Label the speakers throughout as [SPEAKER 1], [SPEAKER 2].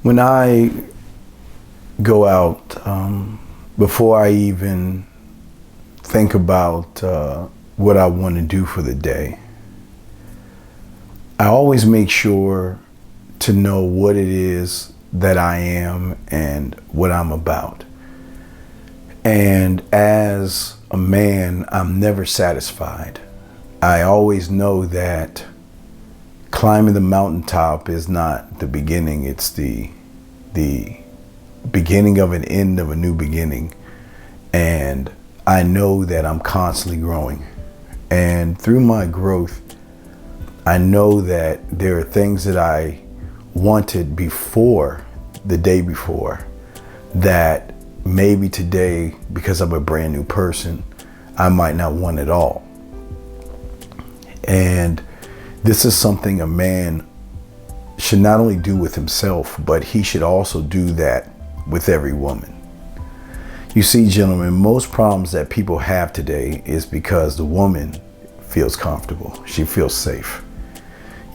[SPEAKER 1] When I go out, before I even think about what I want to do for the day, I always make sure to know what it is that I am and what I'm about. And as a man, I'm never satisfied. I always know that climbing the mountaintop is not the beginning, it's the beginning of an end of a new beginning. And I know that I'm constantly growing. And through my growth, I know that there are things that I wanted before the day before that maybe today, because I'm a brand new person, I might not want at all. And this is something a man should not only do with himself, but he should also do that with every woman. You see, gentlemen, most problems that people have today is because the woman feels comfortable. She feels safe.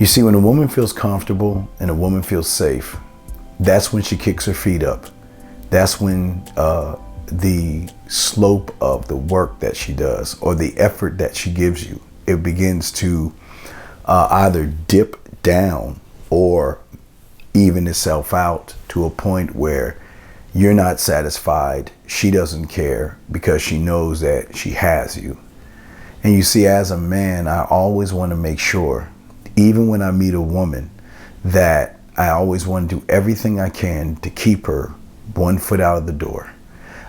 [SPEAKER 1] You see, when a woman feels comfortable and a woman feels safe, that's when she kicks her feet up. That's when the slope of the work that she does or the effort that she gives you, it begins to either dip down or even itself out to a point where you're not satisfied. She doesn't care because she knows that she has you. And you see, as a man, I always want to make sure, even when I meet a woman, that I always want to do everything I can to keep her one foot out of the door.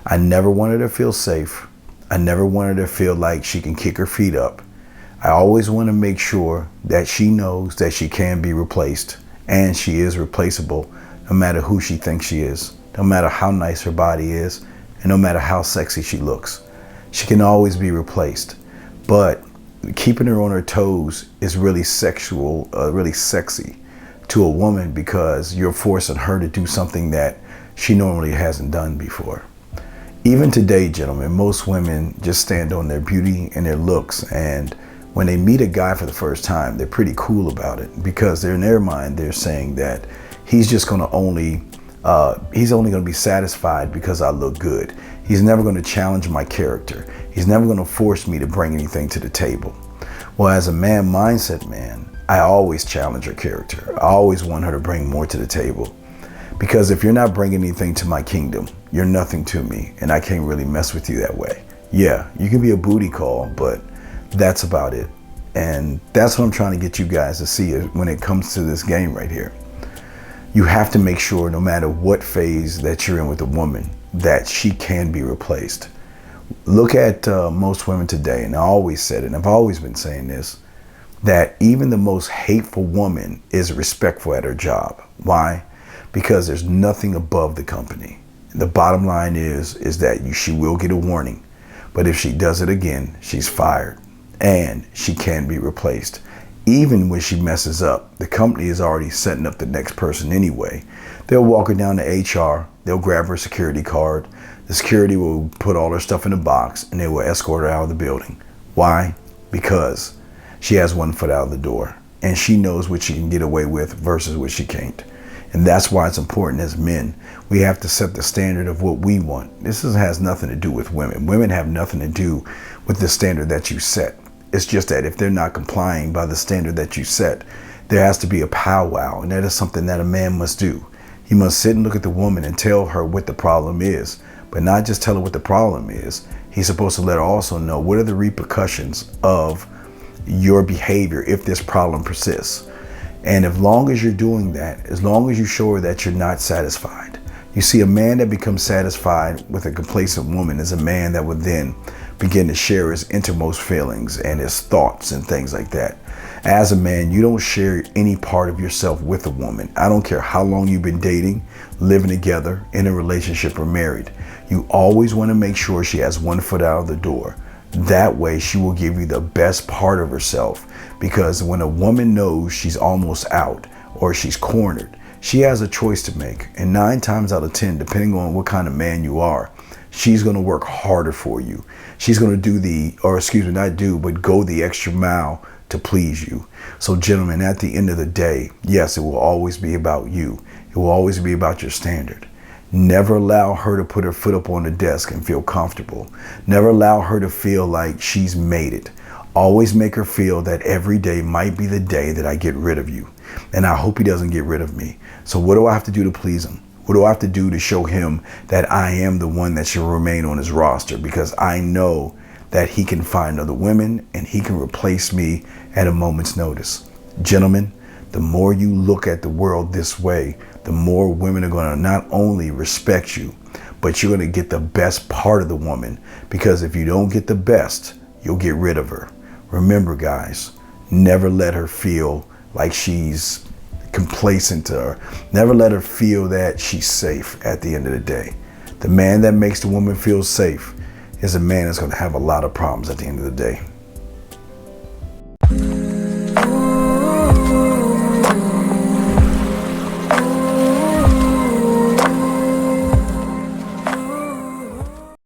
[SPEAKER 1] I never wanted her to feel safe. I never wanted her to feel like she can kick her feet up. I always want to make sure that she knows that she can be replaced and she is replaceable no matter who she thinks she is, no matter how nice her body is, and no matter how sexy she looks. She can always be replaced. But keeping her on her toes is really sexual, really sexy to a woman because you're forcing her to do something that she normally hasn't done before. Even today, gentlemen, most women just stand on their beauty and their looks, and when they meet a guy for the first time, they're pretty cool about it because in their mind, they're saying that he's just going to he's only going to be satisfied because I look good. He's never going to challenge my character. He's never going to force me to bring anything to the table. Well, as a man mindset man, I always challenge her character. I always want her to bring more to the table. Because if you're not bringing anything to my kingdom, you're nothing to me, and I can't really mess with you that way. Yeah, you can be a booty call, but that's about it. And that's what I'm trying to get you guys to see when it comes to this game right here. You have to make sure, no matter what phase that you're in with a woman, that she can be replaced. Look at most women today, and I always said it, and I've always been saying this, that even the most hateful woman is respectful at her job. Why? Because there's nothing above the company. The bottom line is that she will get a warning, but if she does it again, she's fired and she can be replaced. Even when she messes up, the company is already setting up the next person anyway. They'll walk her down to HR, they'll grab her security card, the security will put all her stuff in a box and they will escort her out of the building. Why? Because she has one foot out of the door and she knows what she can get away with versus what she can't. And that's why it's important as men. We have to set the standard of what we want. This has nothing to do with women. Women have nothing to do with the standard that you set. It's just that if they're not complying by the standard that you set, there has to be a powwow. And that is something that a man must do. He must sit and look at the woman and tell her what the problem is, but not just tell her what the problem is. He's supposed to let her also know what are the repercussions of your behavior if this problem persists. And as long as you're doing that, as long as you show her that you're not satisfied, you see, a man that becomes satisfied with a complacent woman is a man that would then begin to share his innermost feelings and his thoughts and things like that. As a man, you don't share any part of yourself with a woman. I don't care how long you've been dating, living together, in a relationship, or married. You always want to make sure she has one foot out of the door. That way she will give you the best part of herself, because when a woman knows she's almost out or she's cornered, she has a choice to make. And 9 times out of 10, depending on what kind of man you are, she's going to work harder for you. She's going to go the extra mile to please you. So gentlemen, at the end of the day, yes, it will always be about you. It It will always be about your standard. Never allow her to put her foot up on the desk and feel comfortable. Never allow her to feel like she's made it. Always make her feel that every day might be the day that I get rid of you. And I hope he doesn't get rid of me. So what do I have to do to please him? What do I have to do to show him that I am the one that should remain on his roster? Because I know that he can find other women and he can replace me at a moment's notice. Gentlemen, the more you look at the world this way, the more women are going to not only respect you, but you're going to get the best part of the woman. Because if you don't get the best, you'll get rid of her. Remember, guys, never let her feel like she's complacent to her. Never let her feel that she's safe at the end of the day. The man that makes the woman feel safe is a man that's going to have a lot of problems at the end of the day.